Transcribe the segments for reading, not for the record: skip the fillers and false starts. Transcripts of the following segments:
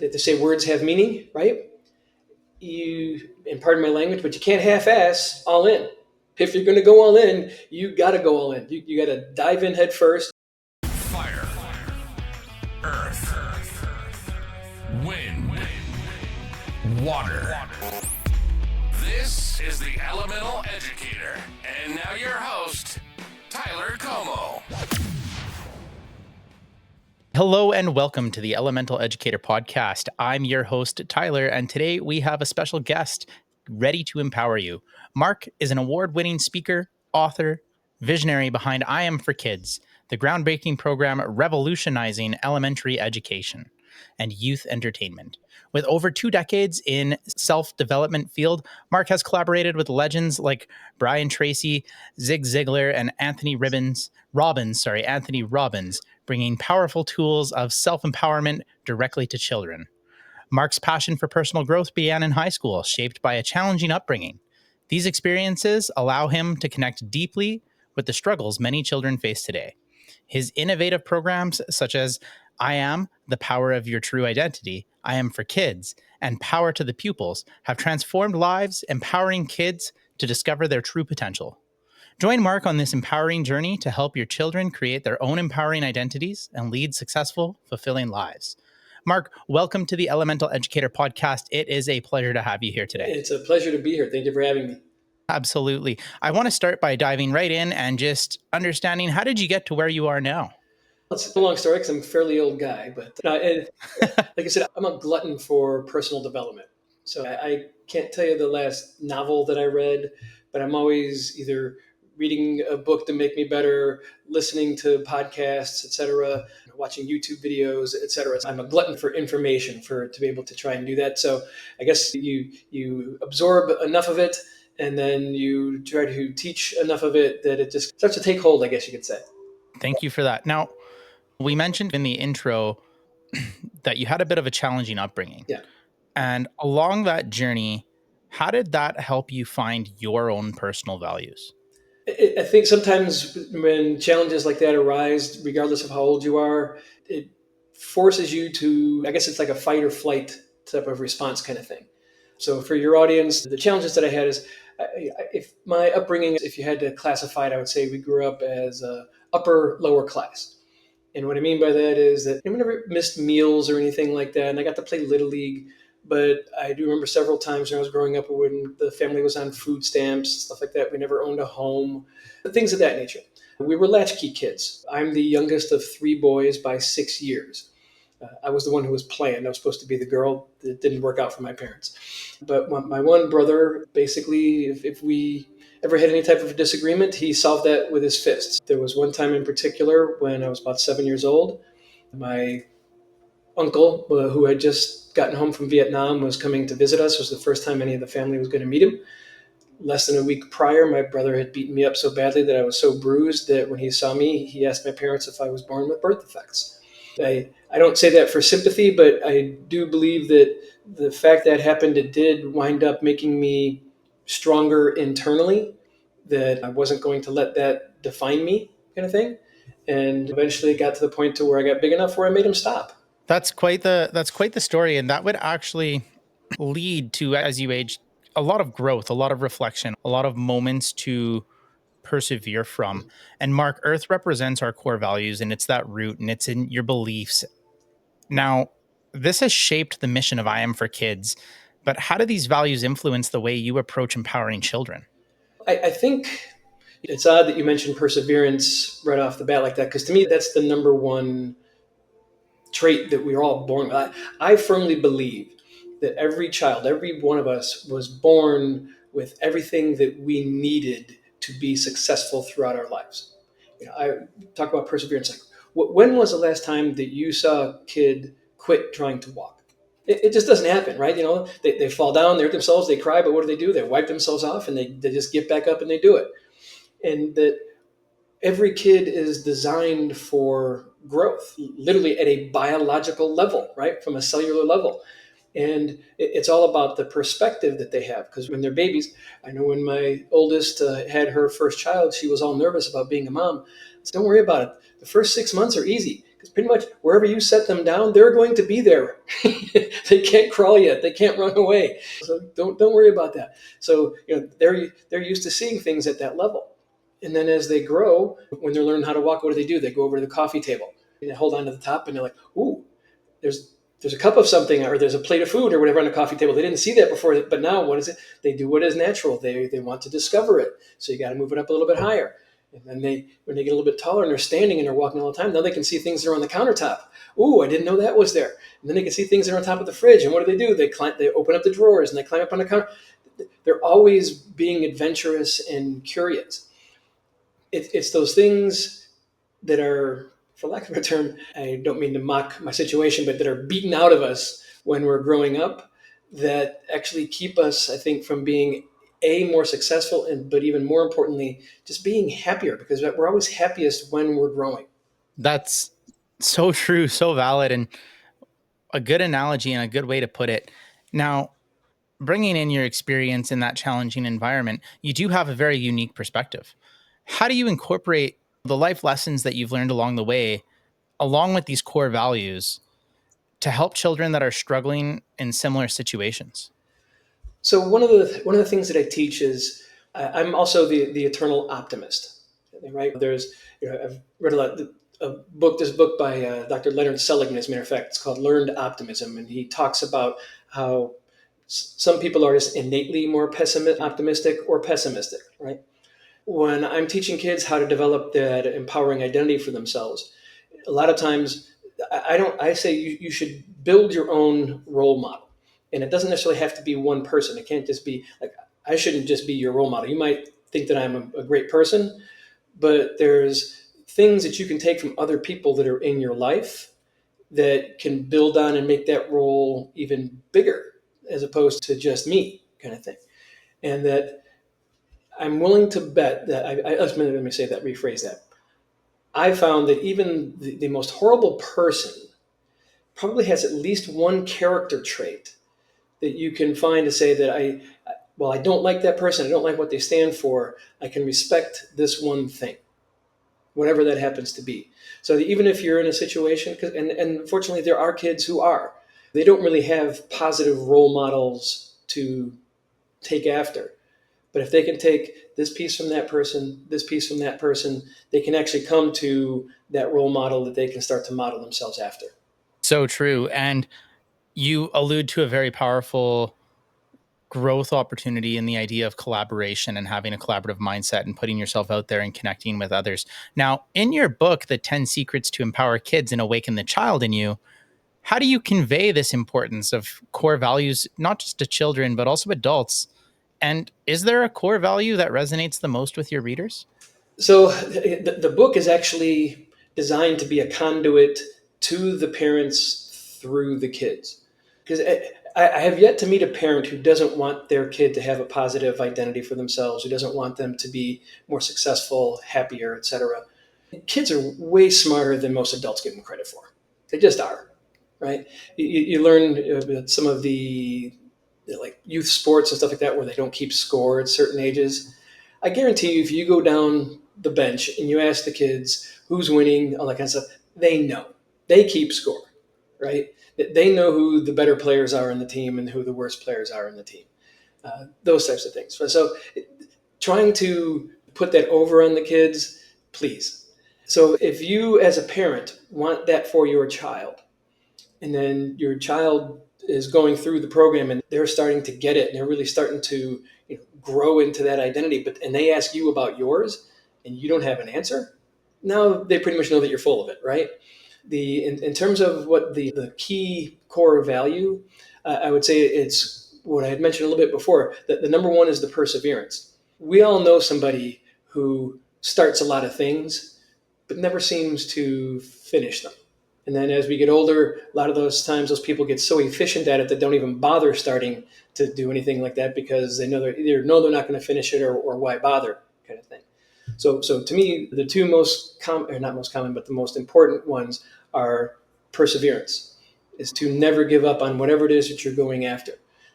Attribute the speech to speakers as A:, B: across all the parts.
A: They say words have meaning, right? And pardon my language, but you can't half-ass all in. If you're going to go all in, you got to go all in. You got to dive in head first.
B: Fire, earth, wind, water. This is the Elemental Educator. And now your host, Tyler Como.
C: Hello and welcome to the Elemental Educator podcast. I'm your host, Tyler, and today we have a special guest ready to empower you. Mark is an award-winning speaker, author, visionary behind I Am for Kids, the groundbreaking program revolutionizing elementary education and youth entertainment. With over 2 decades in self-development field, Mark has collaborated with legends like Brian Tracy, Zig Ziglar, and Anthony Robbins, bringing powerful tools of self-empowerment directly to children. Mark's passion for personal growth began in high school, shaped by a challenging upbringing. These experiences allow him to connect deeply with the struggles many children face today. His innovative programs, such as I Am, the Power of Your True Identity, I Am for Kids, and Power to the Pupils, have transformed lives, empowering kids to discover their true potential. Join Mark on this empowering journey to help your children create their own empowering identities and lead successful, fulfilling lives. Mark, welcome to the Elemental Educator podcast. It is a pleasure to have you here today.
A: It's a pleasure to be here. Thank you for having me.
C: Absolutely. I want to start by diving right in and just understanding, how did you get to where you are now?
A: It's a long story because I'm a fairly old guy, but like I said, I'm a glutton for personal development. So I can't tell you the last novel that I read, but I'm always either reading a book to make me better, listening to podcasts, etc., watching YouTube videos, etc. I'm a glutton for information to be able to try and do that. So I guess you absorb enough of it, and then you try to teach enough of it that it just starts to take hold, I guess you could say.
C: Thank you for that. Now, we mentioned in the intro that you had a bit of a challenging upbringing.
A: Yeah.
C: And along that journey, how did that help you find your own personal values?
A: I think sometimes when challenges like that arise, regardless of how old you are, it forces you to, I guess it's like a fight or flight type of response kind of thing. So for your audience, the challenges that I had is, if my upbringing, if you had to classify it, I would say we grew up as upper, lower class. And what I mean by that is that I never missed meals or anything like that. And I got to play Little League. But I do remember several times when I was growing up when the family was on food stamps, stuff like that. We never owned a home, things of that nature. We were latchkey kids. I'm the youngest of 3 boys by 6 years. I was the one who was planned. I was supposed to be the girl. That didn't work out for my parents. But my one brother, basically, if we ever had any type of disagreement, he solved that with his fists. There was one time in particular when I was about 7 years old. My uncle, who had just gotten home from Vietnam, was coming to visit us. It was the first time any of the family was going to meet him. Less than a week prior, my brother had beaten me up so badly that I was so bruised that when he saw me, he asked my parents if I was born with birth defects. I don't say that for sympathy, but I do believe that the fact that happened, it did wind up making me stronger internally, that I wasn't going to let that define me, kind of thing. And eventually it got to the point to where I got big enough where I made him stop.
C: That's quite the story, and that would actually lead to, as you age, a lot of growth, a lot of reflection, a lot of moments to persevere from. And Mark, Earth represents our core values, and it's that root, and it's in your beliefs. Now, this has shaped the mission of I Am for Kids, but how do these values influence the way you approach empowering children?
A: I think it's odd that you mentioned perseverance right off the bat like that, because to me, that's the number one trait that we're all born with. I firmly believe that every child, every one of us was born with everything that we needed to be successful throughout our lives. I talk about perseverance. Like, when was the last time that you saw a kid quit trying to walk? It just doesn't happen, right? They fall down, they hurt themselves, they cry, but what do? They wipe themselves off and they just get back up and they do it. And that every kid is designed for growth, literally at a biological level, right? From a cellular level. And it's all about the perspective that they have. Because when they're babies, I know when my oldest had her first child, she was all nervous about being a mom. So don't worry about it. The first 6 months are easy Because pretty much wherever you set them down, they're going to be there. They can't crawl yet. They can't run away. So don't worry about that. So they're used to seeing things at that level. And then as they grow, when they're learning how to walk, what do? They go over to the coffee table. They hold on to the top and they're like, ooh, there's a cup of something or there's a plate of food or whatever on the coffee table. They didn't see that before, but now what is it? They do what is natural. They want to discover it. So you got to move it up a little bit higher. And then when they get a little bit taller and they're standing and they're walking all the time, now they can see things that are on the countertop. Ooh, I didn't know that was there. And then they can see things that are on top of the fridge. And what do? They open up the drawers and they climb up on the counter. They're always being adventurous and curious. It's those things that are, for lack of a term, I don't mean to mock my situation, but that are beaten out of us when we're growing up that actually keep us, I think, from being more successful, but even more importantly, just being happier, because we're always happiest when we're growing.
C: That's so true, so valid, and a good analogy and a good way to put it. Now, bringing in your experience in that challenging environment, you do have a very unique perspective. How do you incorporate the life lessons that you've learned along the way, along with these core values, to help children that are struggling in similar situations?
A: So one of the things that I teach is I'm also the eternal optimist, right? I've read this book by Dr. Leonard Seligman, as a matter of fact. It's called Learned Optimism, and he talks about how some people are just innately more optimistic or pessimistic, right? When I'm teaching kids how to develop that empowering identity for themselves, a lot of times I say you should build your own role model. And it doesn't necessarily have to be one person. It can't just be like, I shouldn't just be your role model. You might think that I'm a great person, but there's things that you can take from other people that are in your life that can build on and make that role even bigger, as opposed to just me kind of thing. And that I'm willing to bet that let me say that, rephrase that. I found that even the most horrible person probably has at least one character trait that you can find to say that I don't like that person. I don't like what they stand for. I can respect this one thing, whatever that happens to be. So that even if you're in a situation, and unfortunately there are kids who they don't really have positive role models to take after. But if they can take this piece from that person, this piece from that person, they can actually come to that role model that they can start to model themselves after.
C: So true. And you allude to a very powerful growth opportunity in the idea of collaboration and having a collaborative mindset and putting yourself out there and connecting with others. Now, in your book, The 10 Secrets to Empower Kids and Awaken the Child in You, how do you convey this importance of core values, not just to children, but also adults? And is there a core value that resonates the most with your readers?
A: So the book is actually designed to be a conduit to the parents through the kids. Because I have yet to meet a parent who doesn't want their kid to have a positive identity for themselves, who doesn't want them to be more successful, happier, etc. Kids are way smarter than most adults give them credit for. They just are, right? You learn some of the like youth sports and stuff like that where they don't keep score at certain ages. I guarantee you, if you go down the bench and you ask the kids who's winning, all that kind of stuff, they know. They keep score, right? They know who the better players are in the team and who the worst players are in the team. Those types of things. So trying to put that over on the kids, please. So if you as a parent want that for your child, and then your child is going through the program and they're starting to get it and they're really starting to grow into that identity, and they ask you about yours and you don't have an answer, now they pretty much know that you're full of it, right? In terms of what the key core value, I would say it's what I had mentioned a little bit before, that the number one is the perseverance. We all know somebody who starts a lot of things but never seems to finish them. And then as we get older, a lot of those times those people get so efficient at it that don't even bother starting to do anything like that, because they know they're not going to finish it, or why bother, kind of thing. So to me, the two most common, or not most common, but the most important ones are perseverance, is to never give up on whatever it is that you're going after.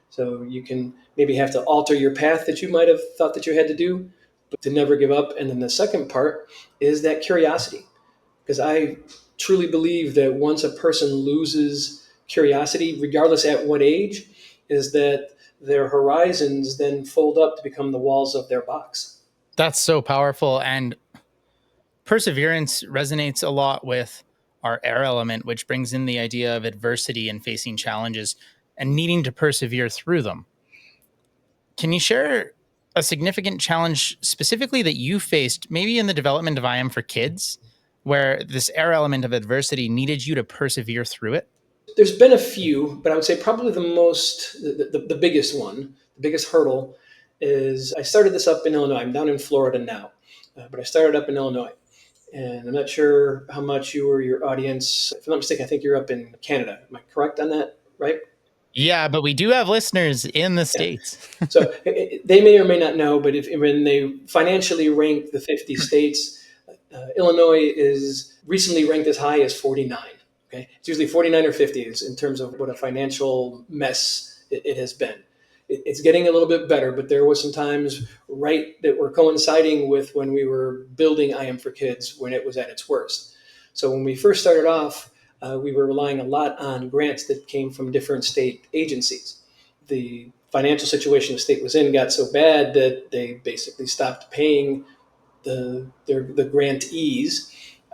A: So you can maybe have to alter your path that you might have thought that you had to do, but to never give up. And then the second part is that curiosity, because truly believe that once a person loses curiosity, regardless at what age, is that their horizons then fold up to become the walls of their box.
C: That's so powerful. And perseverance resonates a lot with our air element, which brings in the idea of adversity and facing challenges and needing to persevere through them. Can you share a significant challenge specifically that you faced, maybe in the development of I Am for Kids, where this air element of adversity needed you to persevere through it?
A: There's been a few, but I would say probably the biggest one, the biggest hurdle is I started this up in Illinois. I'm down in Florida now, but I started up in Illinois. And I'm not sure how much you or your audience, if I'm not mistaken, I think you're up in Canada. Am I correct on that? Right?
C: Yeah, but we do have listeners in the
A: Yeah.
C: States.
A: So they may or may not know, but when they financially rank the 50 states, Illinois is recently ranked as high as 49. Okay, it's usually 49 or 50 in terms of what a financial mess it has been. It's getting a little bit better, but there was some times right that were coinciding with when we were building I Am for Kids when it was at its worst. So when we first started off, we were relying a lot on grants that came from different state agencies. The financial situation the state was in got so bad that they basically stopped paying the grantees.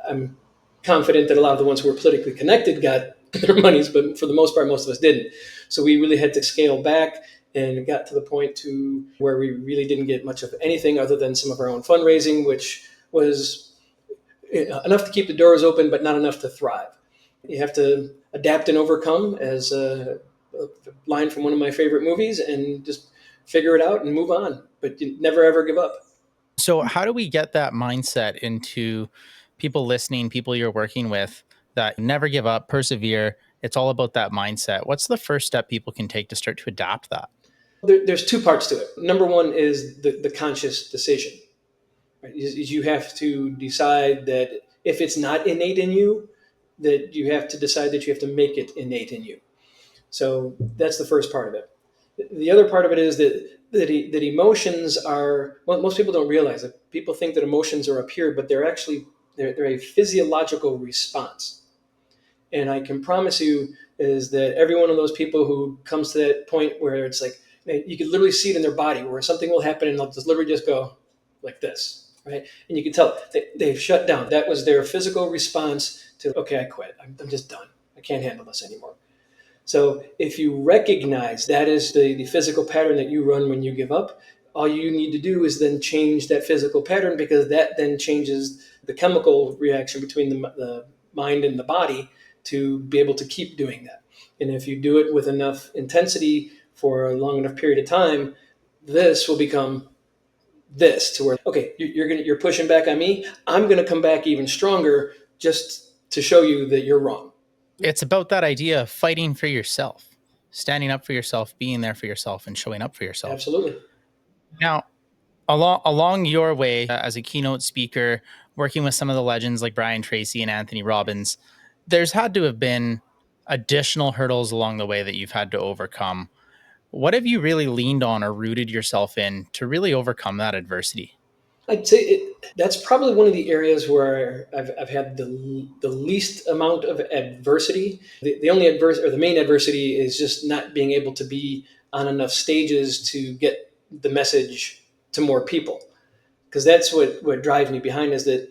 A: I'm confident that a lot of the ones who were politically connected got their monies, but for the most part, most of us didn't. So we really had to scale back, and it got to the point to where we really didn't get much of anything other than some of our own fundraising, which was enough to keep the doors open, but not enough to thrive. You have to adapt and overcome, as a line from one of my favorite movies, and just figure it out and move on. But you never ever give up.
C: So, how do we get that mindset into people listening, people you're working with, that never give up, persevere? It's all about that mindset. What's the first step people can take to start to adapt that?
A: There's two parts to it. Number one is the conscious decision. Right? Is you have to decide that if it's not innate in you, that you have to decide that you have to make it innate in you. So that's the first part of it. The other part of it is that emotions are, well, most people don't realize it. People think that emotions are up here, but they're actually they're a physiological response. And I can promise you is that every one of those people who comes to that point where it's like you can literally see it in their body where something will happen and they'll just literally just go like this, right? And you can tell they've shut down. That was their physical response to, okay, I quit. I'm just done. I can't handle this anymore. So if you recognize that is the physical pattern that you run when you give up, all you need to do is then change that physical pattern, because that then changes the chemical reaction between the mind and the body to be able to keep doing that. And if you do it with enough intensity for a long enough period of time, this will become this to where, okay, you're pushing back on me. I'm going to come back even stronger just to show you that you're wrong.
C: It's about that idea of fighting for yourself, standing up for yourself, being there for yourself, and showing up for yourself.
A: Absolutely.
C: Now, along your way as a keynote speaker, working with some of the legends like Brian Tracy and Anthony Robbins, there's had to have been additional hurdles along the way that you've had to overcome. What have you really leaned on or rooted yourself in to really overcome that adversity?
A: I'd say that's probably one of the areas where I've had the least amount of adversity. The only the main adversity is just not being able to be on enough stages to get the message to more people. Because that's what drives me behind is that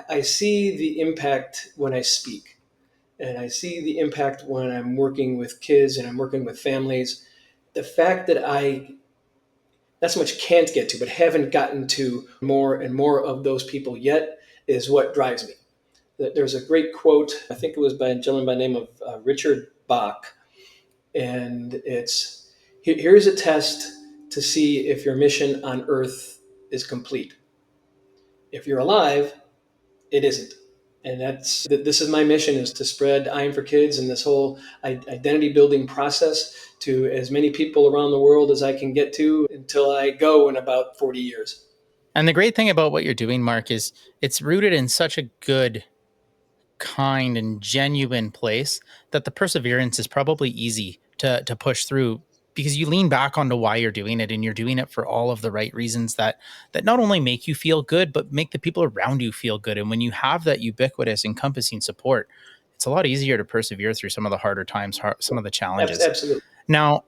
A: I see the impact when I speak. And I see the impact when I'm working with kids and I'm working with families. The fact that I not so much can't get to, but haven't gotten to more and more of those people yet is what drives me. There's a great quote, I think it was by a gentleman by the name of Richard Bach, and it's here's a test to see if your mission on Earth is complete. If you're alive, it isn't. And this is my mission, is to spread I Am for Kids and this whole identity building process to as many people around the world as I can get to until I go in about 40 years.
C: And the great thing about what you're doing, Mark, is it's rooted in such a good, kind, and genuine place that the perseverance is probably easy to push through. because you lean back onto why you're doing it, and you're doing it for all of the right reasons that not only make you feel good, but make the people around you feel good. And when you have that ubiquitous, encompassing support, it's a lot easier to persevere through some of the harder times, some of the challenges.
A: Absolutely.
C: Now,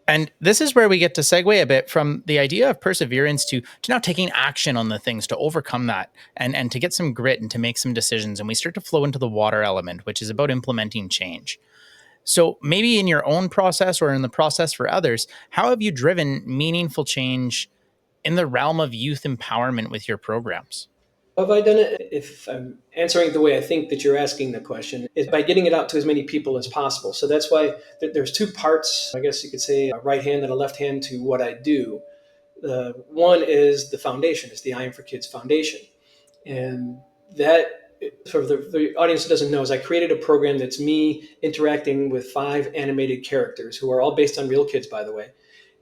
C: and this is where we get to segue a bit from the idea of perseverance to now taking action on the things to overcome that, and to get some grit and to make some decisions. And we start to flow into the water element, which is about implementing change. So maybe in your own process or in the process for others, how have you driven meaningful change in the realm of youth empowerment with your programs?
A: Have I done it? If I'm answering it the way I think that you're asking the question, is by getting it out to as many people as possible. So that's why there's two parts, I guess you could say, a right hand and a left hand to what I do. One is the foundation, it's the I Am for Kids Foundation. And that, for the audience who doesn't know, is I created a program that's me interacting with 5 animated characters who are all based on real kids, by the way.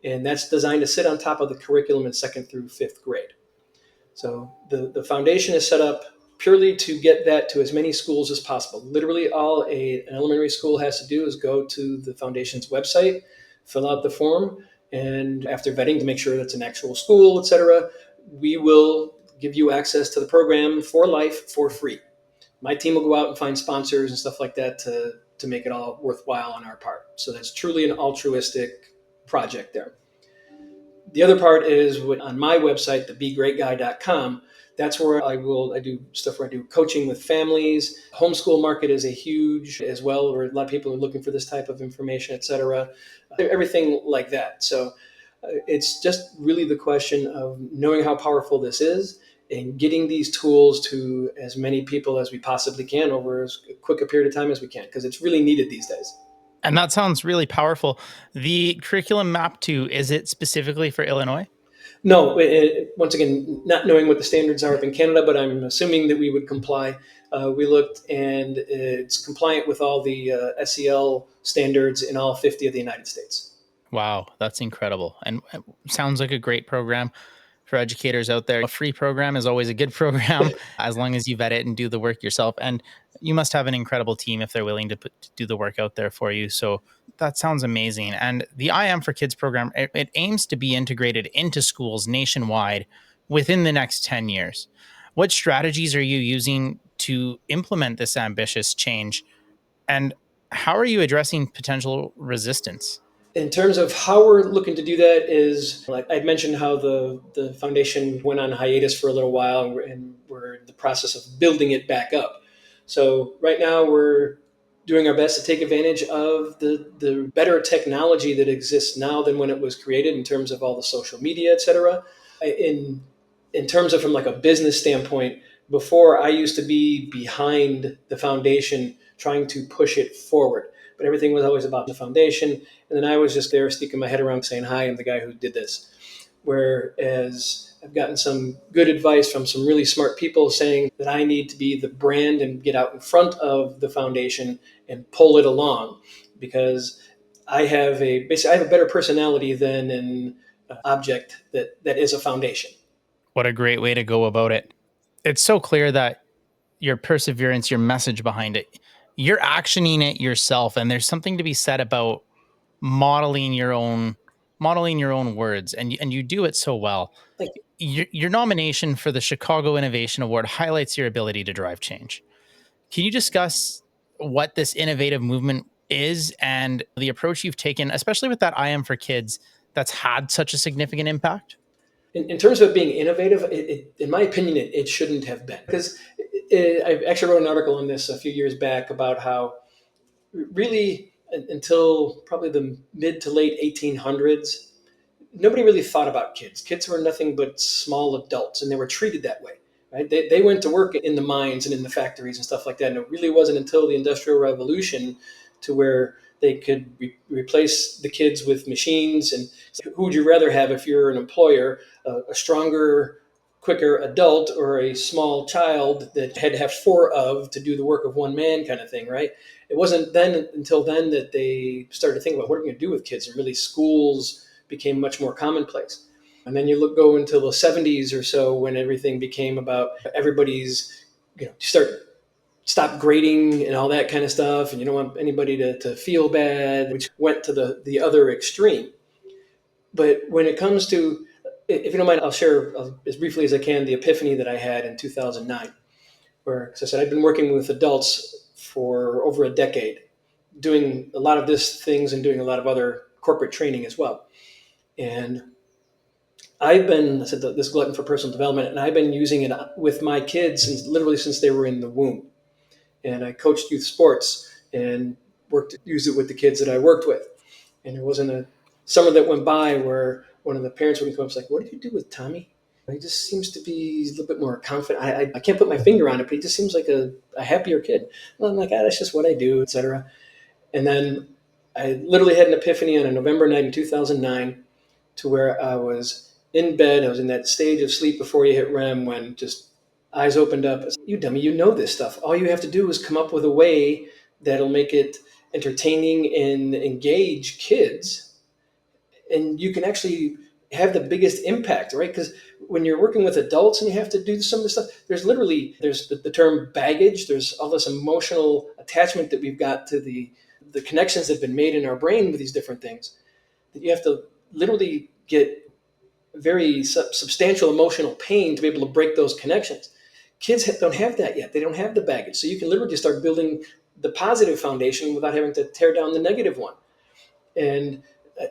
A: And that's designed to sit on top of the curriculum in 2nd through 5th grade. So the foundation is set up purely to get that to as many schools as possible. Literally, all an elementary school has to do is go to the foundation's website, fill out the form, and after vetting to make sure that's an actual school, etc., we will give you access to the program for life for free. My team will go out and find sponsors and stuff like that to make it all worthwhile on our part. So that's truly an altruistic project there. The other part is on my website, thebegreatguy.com. That's where I do stuff where I do coaching with families. Homeschool market is a huge as well, where a lot of people are looking for this type of information, etc. Everything like that. So it's just really the question of knowing how powerful this is and getting these tools to as many people as we possibly can over as quick a period of time as we can, because it's really needed these days.
C: And that sounds really powerful. The curriculum map to, is it specifically for Illinois?
A: No, once again, not knowing what the standards are in Canada, but I'm assuming that we would comply. We looked, and it's compliant with all the SEL standards in all 50 of the United States.
C: Wow, that's incredible. And it sounds like a great program for educators out there. A free program is always a good program as long as you vet it and do the work yourself. And you must have an incredible team if they're willing to do the work out there for you. So that sounds amazing. And the I Am for Kids program, it aims to be integrated into schools nationwide within the next 10 years. What strategies are you using to implement this ambitious change? And how are you addressing potential resistance?
A: In terms of how we're looking to do that is, like I'd mentioned, how the foundation went on hiatus for a little while, and we're in the process of building it back up. So right now we're doing our best to take advantage of the better technology that exists now than when it was created, in terms of all the social media, etc. In terms of from like a business standpoint, before I used to be behind the foundation trying to push it forward, but everything was always about the foundation. And then I was just there sticking my head around saying, hi, I'm the guy who did this. Whereas I've gotten some good advice from some really smart people saying that I need to be the brand and get out in front of the foundation and pull it along, because I have a better personality than an object that is a foundation.
C: What a great way to go about it. It's so clear that your perseverance, your message behind it, you're actioning it yourself. And there's something to be said about modeling your own words, and you do it so well.
A: Thank
C: Your nomination for the Chicago Innovation Award highlights your ability to drive change. Can you discuss what this innovative movement is and the approach you've taken, especially with that I Am for Kids, that's had such a significant impact?
A: In terms of being innovative, in my opinion, it shouldn't have been. Because I actually wrote an article on this a few years back about how really until probably the mid to late 1800s, nobody really thought about kids. Kids were nothing but small adults, and they were treated that way. Right? They went to work in the mines and in the factories and stuff like that. And it really wasn't until the Industrial Revolution to where they could replace the kids with machines. And who would you rather have if you're an employer? A stronger, quicker adult, or a small child that had to have 4 of to do the work of one man, kind of thing, right? It wasn't then until then that they started to think about what are we going to do with kids, and really schools became much more commonplace. And then you go until the 70s or so, when everything became about everybody's, stop grading and all that kind of stuff, and you don't want anybody to feel bad, which went to the other extreme. But when it comes to, if you don't mind, I'll share as briefly as I can the epiphany that I had in 2009, where, as I said, I've been working with adults for over a decade, doing a lot of this things and doing a lot of other corporate training as well. And I've been, I said, this glutton for personal development, and I've been using it with my kids literally since they were in the womb. And I coached youth sports and used it with the kids that I worked with. And there wasn't a summer that went by where one of the parents would come up and was like, "What did you do with Tommy? He just seems to be a little bit more confident. I can't put my finger on it, but he just seems like a happier kid." Well, I'm like, that's just what I do, etc. And then I literally had an epiphany on a November night in 2009 to where I was in bed. I was in that stage of sleep before you hit REM when just eyes opened up. I said, "You dummy, you know this stuff. All you have to do is come up with a way that'll make it entertaining and engage kids, and you can actually have the biggest impact," right? Because when you're working with adults and you have to do some of this stuff, there's the term baggage. There's all this emotional attachment that we've got to the connections that have been made in our brain with these different things, that you have to literally get very substantial emotional pain to be able to break those connections. Kids don't have that yet. They don't have the baggage. So you can literally just start building the positive foundation without having to tear down the negative one. And uh,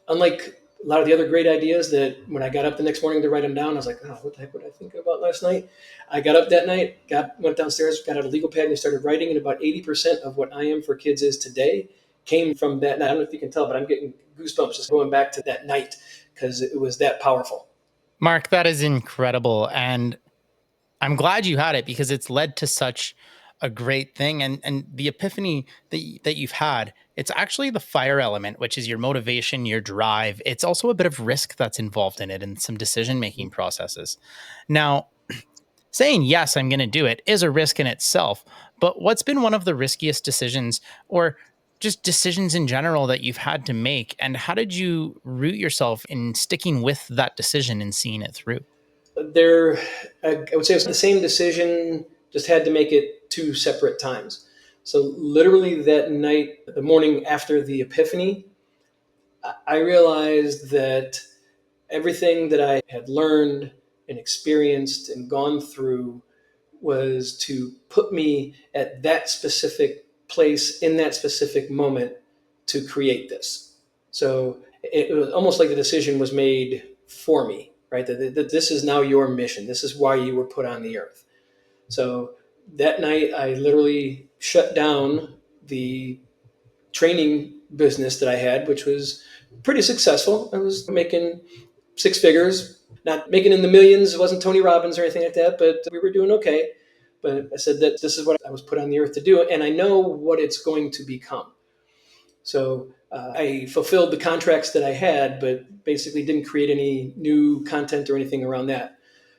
A: unlike a lot of the other great ideas that when I got up the next morning to write them down, I was like, "Oh, what the heck was I thinking about last night?" I got up that night, went downstairs, got out a legal pad and started writing. And about 80% of what I Am for Kids is today came from that night. I don't know if you can tell, but I'm getting goosebumps just going back to that night because it was that powerful.
C: Mark, that is incredible. And I'm glad you had it because it's led to such a great thing. And the epiphany that you've had, it's actually the fire element, which is your motivation, your drive. It's also a bit of risk that's involved in it and some decision making processes. Now, saying yes, I'm going to do it is a risk in itself. But what's been one of the riskiest decisions or just decisions in general that you've had to make? And how did you root yourself in sticking with that decision and seeing it through?
A: There, I would say it was the same decision, just had to make it two separate times. So literally that night, the morning after the epiphany, I realized that everything that I had learned and experienced and gone through was to put me at that specific place in that specific moment to create this. So it was almost like the decision was made for me, right? That this is now your mission. This is why you were put on the earth. So that night, I literally shut down the training business that I had, which was pretty successful. I was making six figures, not making in the millions. It wasn't Tony Robbins or anything like that, but we were doing okay. But I said that this is what I was put on the earth to do, and I know what it's going to become. So I fulfilled the contracts that I had, but basically didn't create any new content or anything around that.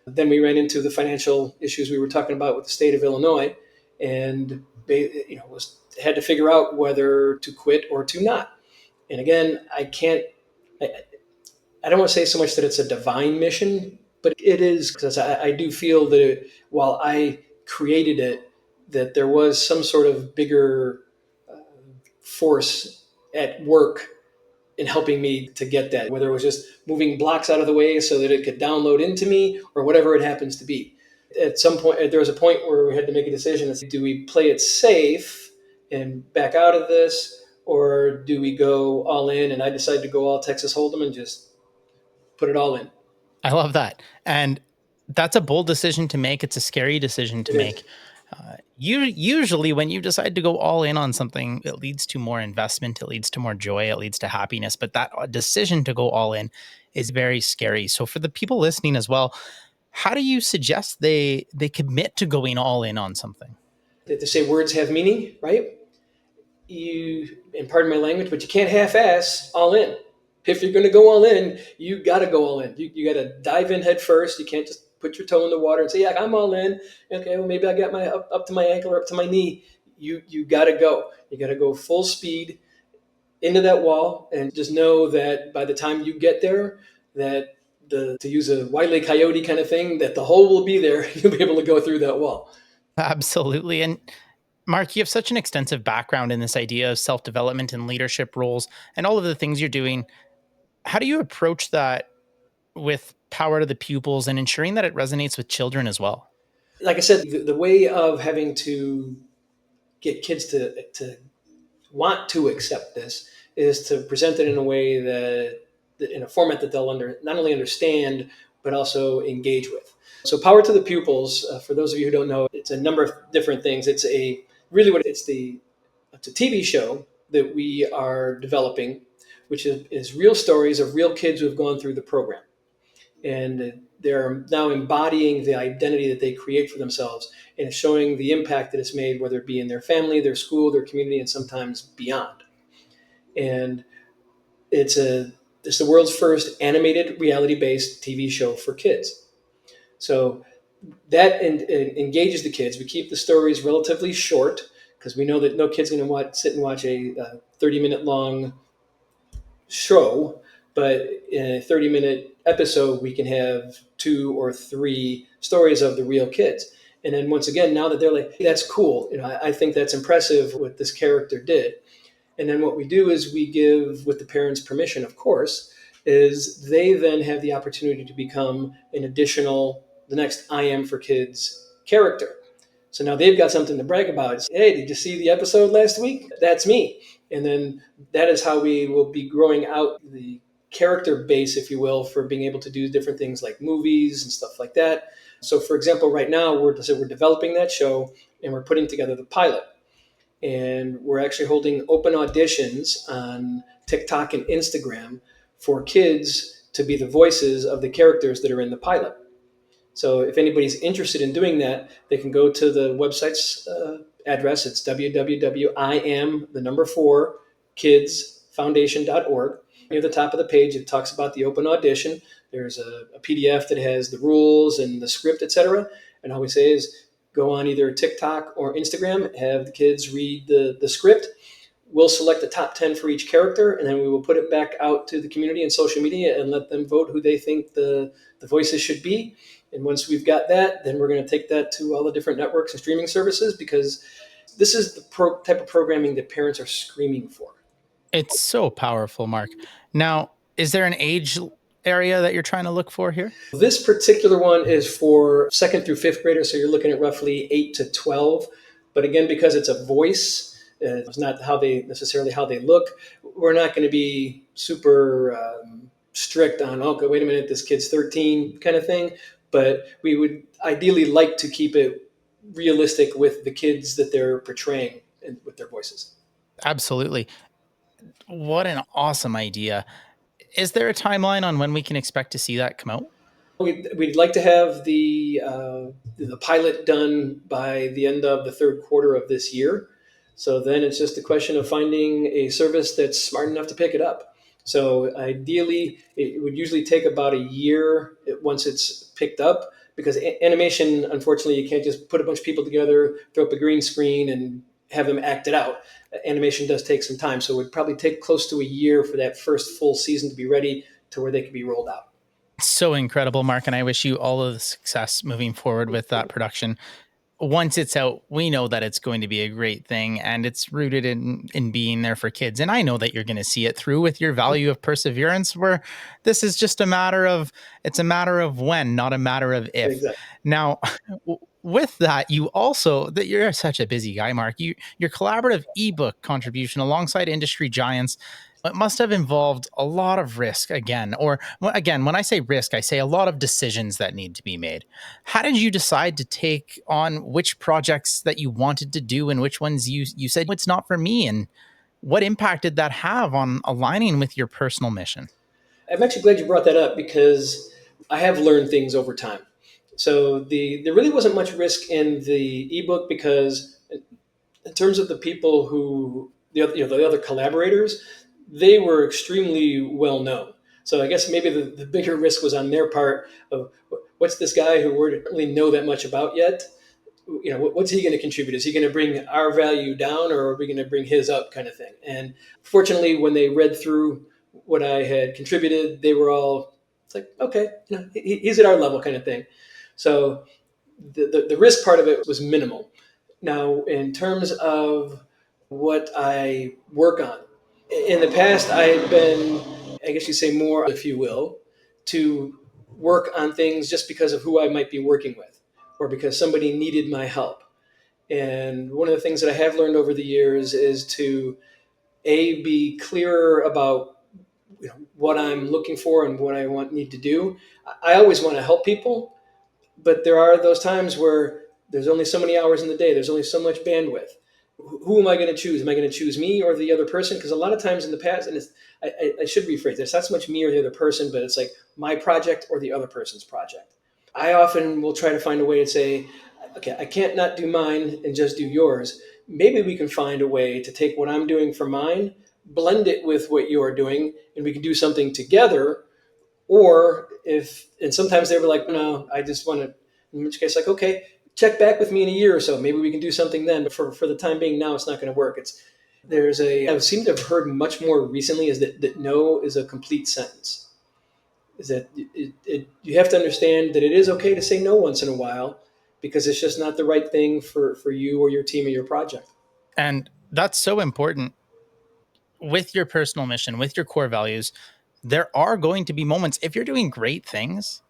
A: Then we ran into the financial issues we were talking about with the state of Illinois, and had to figure out whether to quit or to not. And again, I can't. I don't want to say so much that it's a divine mission, but it is, because I do feel that while I created it, that there was some sort of bigger force at work in helping me to get that, whether it was just moving blocks out of the way so that it could download into me or whatever it happens to be. At some point, there was a point where we had to make a decision. Do we play it safe and back out of this, or do we go all in? And I decided to go all Texas Hold'em and just put it all in.
C: I love that. And that's a bold decision to make. It's a scary decision to
A: It is.
C: make. Usually, when you decide to go all in on something, it leads to more investment, it leads to more joy, it leads to happiness. But that decision to go all in is very scary. So, for the people listening as well, how do you suggest they commit to going all in on something?
A: They say words have meaning, right? And pardon my language, but you can't half-ass all in. If you're going to go all in, you got to go all in. You got to dive in head first. You can't just put your toe in the water and say, "Yeah, I'm all in." Okay, well, maybe I got my up to my ankle or up to my knee. You got to go. You got to go full speed into that wall, and just know that by the time you get there, that to use a Wile E. Coyote kind of thing, that the hole will be there. You'll be able to go through that wall.
C: Absolutely. And Mark, you have such an extensive background in this idea of self development and leadership roles and all of the things you're doing. How do you approach that with power to the pupils and ensuring that it resonates with children as well?
A: Like I said, the way of having to get kids to want to accept this is to present it in a way that in a format that they'll not only understand but also engage with. So, power to the pupils. For those of you who don't know, it's a number of different things. It's a really what it's a TV show that we are developing, which is real stories of real kids who have gone through the program, and they're now embodying the identity that they create for themselves and showing the impact that it's made, whether it be in their family, their school, their community, and sometimes beyond. And it's the world's first animated reality-based TV show for kids. So that engages the kids. We keep the stories relatively short because we know that no kid's going to sit and watch a 30-minute long show, but in a 30-minute episode, we can have 2 or 3 stories of the real kids. And then once again, now that they're like, hey, that's cool, I think that's impressive what this character did. And then what we do is we give, with the parents' permission, of course, is they then have the opportunity to become the next I Am for Kids character. So now they've got something to brag about. It's, hey, did you see the episode last week? That's me. And then that is how we will be growing out the character base, if you will, for being able to do different things like movies and stuff like that. So, for example, right now we're developing that show and we're putting together the pilot. And we're actually holding open auditions on TikTok and Instagram for kids to be the voices of the characters that are in the pilot. So if anybody's interested in doing that, they can go to the website's address. It's www.im4kidsfoundation.org. Near the top of the page, it talks about the open audition. There's a PDF that has the rules and the script, etc. And all we say is go on either TikTok or Instagram, have the kids read the script. We'll select the top 10 for each character, and then we will put it back out to the community and social media and let them vote who they think the voices should be. And once we've got that, then we're going to take that to all the different networks and streaming services, because this is the type of programming that parents are screaming for.
C: It's so powerful, Mark. Now, is there an age area that you're trying to look for here?
A: This particular one is for 2nd through 5th graders, so you're looking at roughly 8 to 12. But again, because it's a voice, it's not necessarily how they look. We're not going to be super strict on, okay, wait a minute, this kid's 13 kind of thing. But we would ideally like to keep it realistic with the kids that they're portraying and with their voices.
C: Absolutely. What an awesome idea. Is there a timeline on when we can expect to see that come out?
A: We'd like to have the pilot done by the end of the 3rd quarter of this year. So then it's just a question of finding a service that's smart enough to pick it up. So ideally, it would usually take about a year once it's picked up, because animation, unfortunately, you can't just put a bunch of people together, throw up a green screen, and have them act it out. Animation does take some time, so it would probably take close to a year for that first full season to be ready to where they could be rolled out.
C: So incredible, Mark, and I wish you all of the success moving forward with that production. Once it's out, we know that it's going to be a great thing, and it's rooted in being there for kids. And I know that you're going to see it through with your value of perseverance, where this is just a matter of when, not a matter of if.
A: Exactly.
C: Now, with that, you're such a busy guy, Mark. Your collaborative ebook contribution alongside industry giants, it must have involved a lot of risk again. When I say risk, I say a lot of decisions that need to be made. How did you decide to take on which projects that you wanted to do and which ones you said it's not for me? And what impact did that have on aligning with your personal mission?
A: I'm actually glad you brought that up, because I have learned things over time. So there really wasn't much risk in the ebook, because in terms of the people who the other collaborators, they were extremely well known. So I guess maybe the bigger risk was on their part of, what's this guy who we don't really know that much about yet? What's he going to contribute? Is he going to bring our value down, or are we going to bring his up, kind of thing? And fortunately, when they read through what I had contributed, they were all, it's like, okay, he's at our level, kind of thing. So the risk part of it was minimal. Now, in terms of what I work on, in the past, I had been I guess you say more, if you will, to work on things just because of who I might be working with or because somebody needed my help. And one of the things that I have learned over the years is to be clearer about what I'm looking for and what I need to do. I always want to help people, but there are those times where there's only so many hours in the day. There's only so much bandwidth. Who am I going to choose? Am I going to choose me or the other person? Because a lot of times in the past, and I should rephrase it, it's not so much me or the other person, but it's like my project or the other person's project. I often will try to find a way to say, okay, I can't not do mine and just do yours. Maybe we can find a way to take what I'm doing for mine, blend it with what you're doing, and we can do something together. Or if, and sometimes they were like, no, I just want to, in which case, like, okay, check back with me in a year or so. Maybe we can do something then. But for the time being now, it's not going to work. I seem to have heard much more recently is that no is a complete sentence. Is that you have to understand that it is okay to say no once in a while because it's just not the right thing for you or your team or your project.
C: And that's so important with your personal mission, with your core values. There are going to be moments, if you're doing great things,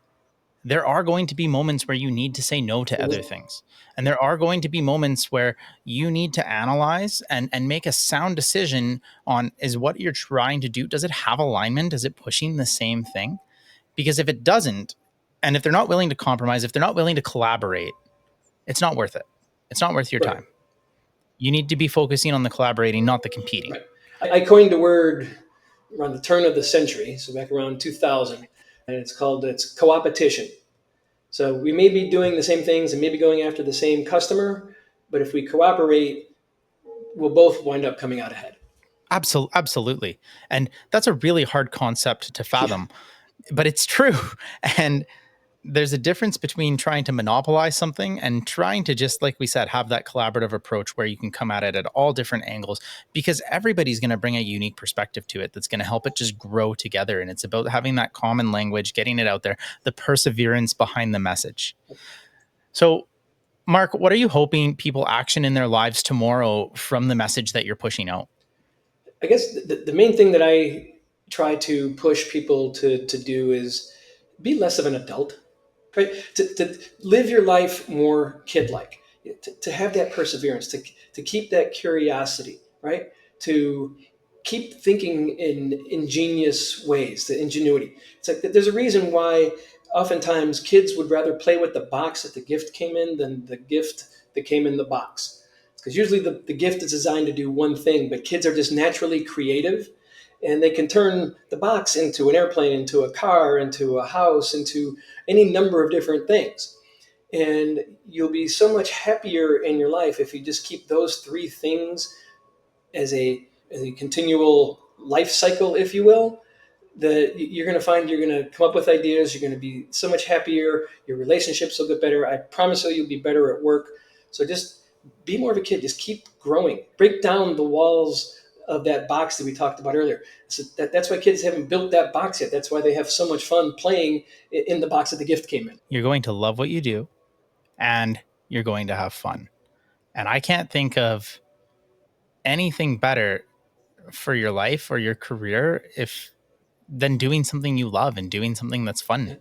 C: there are going to be moments where you need to say no to other things. And there are going to be moments where you need to analyze and make a sound decision on, is what you're trying to do, does it have alignment? Is it pushing the same thing? Because if it doesn't, and if they're not willing to compromise, if they're not willing to collaborate, it's not worth it. It's not worth your
A: Right.
C: time. You need to be focusing on the collaborating, not the competing.
A: Right. I coined the word around the turn of the century, so back around 2000, and it's co-opetition. So we may be doing the same things and maybe going after the same customer, but if we cooperate, we'll both wind up coming out ahead.
C: Absolutely. And that's a really hard concept to fathom, but it's true. And there's a difference between trying to monopolize something and trying to, just like we said, have that collaborative approach where you can come at it at all different angles, because everybody's going to bring a unique perspective to it that's going to help it just grow together. And it's about having that common language, getting it out there, the perseverance behind the message. So, Mark, what are you hoping people action in their lives tomorrow from the message that you're pushing out?
A: I guess the main thing that I try to push people to do is be less of an adult, right? To live your life more kid-like, to have that perseverance, to keep that curiosity, right? To keep thinking in ingenious ways, the ingenuity. It's like there's a reason why oftentimes kids would rather play with the box that the gift came in than the gift that came in the box. Because usually the gift is designed to do one thing, but kids are just naturally creative and they can turn the box into an airplane, into a car, into a house, into any number of different things. And you'll be so much happier in your life if you just keep those three things as a continual life cycle, if you will, that you're going to find you're going to come up with ideas. You're going to be so much happier. Your relationships will get better. I promise you'll be better at work. So just be more of a kid. Just keep growing. Break down the walls of that box that we talked about earlier. So that's why kids haven't built that box yet. That's why they have so much fun playing in the box that the gift came in.
C: You're going to love what you do, and you're going to have fun. And I can't think of anything better for your life or your career than doing something you love and doing something that's fun.
A: Yeah.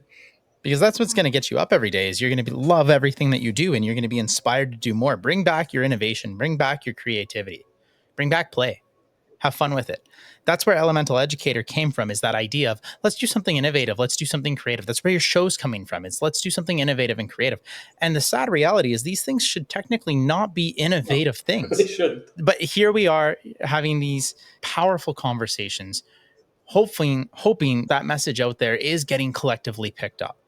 C: Because that's what's going to get you up every day, is you're going to love everything that you do, and you're going to be inspired to do more. Bring back your innovation, bring back your creativity, bring back play, have fun with it. That's where Elemental Educator came from, is that idea of, let's do something innovative, let's do something creative. That's where your show's coming from. It's let's do something innovative and creative. And the sad reality is these things should technically not be innovative things.
A: They shouldn't.
C: But here we are having these powerful conversations, hoping that message out there is getting collectively picked up.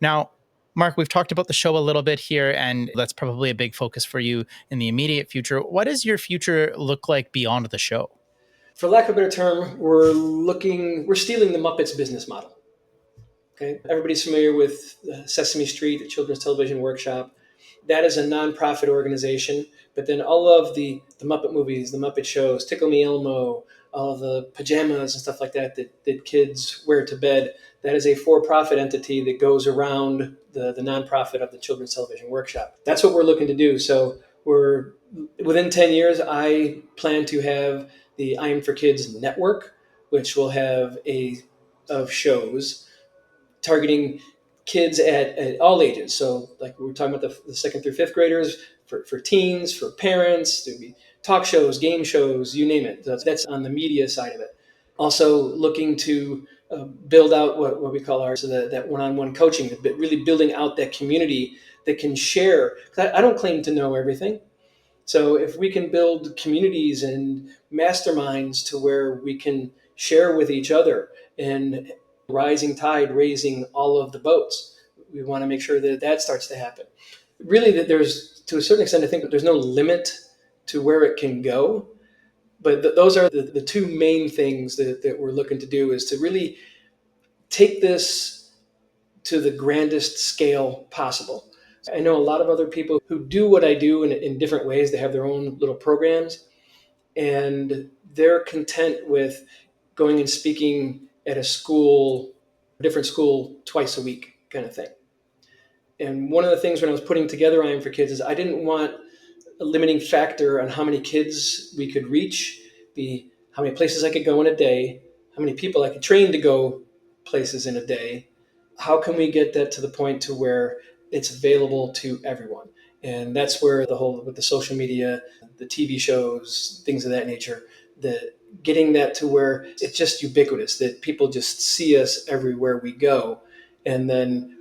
C: Now, Mark, we've talked about the show a little bit here, and that's probably a big focus for you in the immediate future. What does your future look like beyond the show?
A: For lack of a better term, we're stealing the Muppets business model. Okay, everybody's familiar with Sesame Street, a children's television workshop. That is a nonprofit organization. But then all of the Muppet movies, the Muppet shows, Tickle Me Elmo, all the pajamas and stuff like that kids wear to bed, that is a for-profit entity that goes around the nonprofit of the Children's Television Workshop. That's what we're looking to do. So within 10 years, I plan to have the I Am for Kids network, which will have of shows targeting kids at all ages. So like we're talking about the second through fifth graders, for teens, for parents, there'll be talk shows, game shows, you name it. That's on the media side of it. Also looking to build out what we call that one-on-one coaching, but really building out that community that can share. 'Cause I don't claim to know everything. So if we can build communities and masterminds to where we can share with each other, and rising tide raising all of the boats, we want to make sure that that starts to happen. Really, that there's, to a certain extent, I think that there's no limit to where it can go. But those are the two main things that we're looking to do, is to really take this to the grandest scale possible. I know a lot of other people who do what I do in different ways. They have their own little programs, and they're content with going and speaking at a different school twice a week kind of thing. And one of the things when I was putting together I Am for Kids is I didn't want a limiting factor on how many kids we could reach, how many places I could go in a day, how many people I could train to go places in a day. How can we get that to the point to where it's available to everyone? And that's where with the social media, the TV shows, things of that nature, getting that to where it's just ubiquitous, that people just see us everywhere we go. And then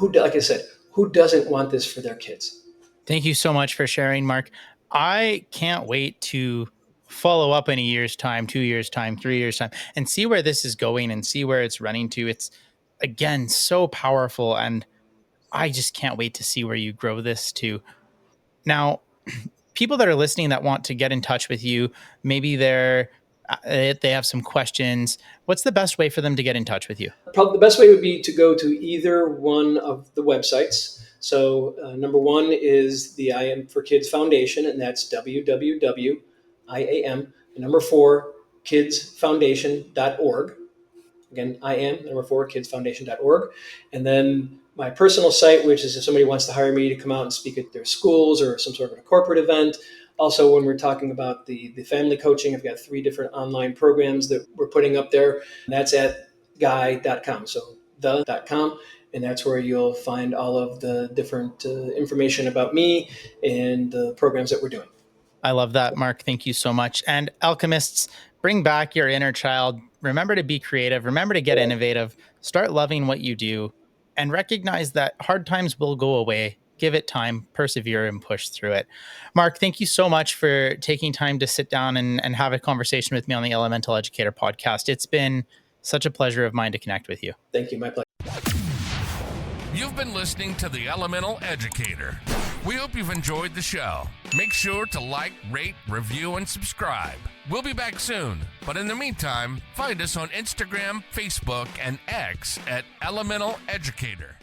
A: like I said, who doesn't want this for their kids?
C: Thank you so much for sharing, Mark. I can't wait to follow up in a year's time, 2 years' time, 3 years' time, and see where this is going and see where it's running to. It's, again, so powerful, and I just can't wait to see where you grow this to. Now, people that are listening that want to get in touch with you, maybe they have some questions. What's the best way for them to get in touch with you?
A: Probably the best way would be to go to either one of the websites. So number one is the I Am for Kids Foundation, and that's www.kidsfoundation.org. Again, kidsfoundation.org. And then my personal site, which is if somebody wants to hire me to come out and speak at their schools or some sort of a corporate event. Also, when we're talking about the family coaching, I've got 3 different online programs that we're putting up there. And that's at guy.com. So the.com. And that's where you'll find all of the different information about me and the programs that we're doing.
C: I love that, Mark. Thank you so much. And alchemists, bring back your inner child. Remember to be creative. Remember to get innovative. Start loving what you do, and recognize that hard times will go away. Give it time, persevere, and push through it. Mark, thank you so much for taking time to sit down and have a conversation with me on the Elemental Educator podcast. It's been such a pleasure of mine to connect with you.
A: Thank you. My pleasure.
B: You've been listening to the Elemental Educator. We hope you've enjoyed the show. Make sure to like, rate, review, and subscribe. We'll be back soon, but in the meantime, find us on Instagram, Facebook, and X at Elemental Educator.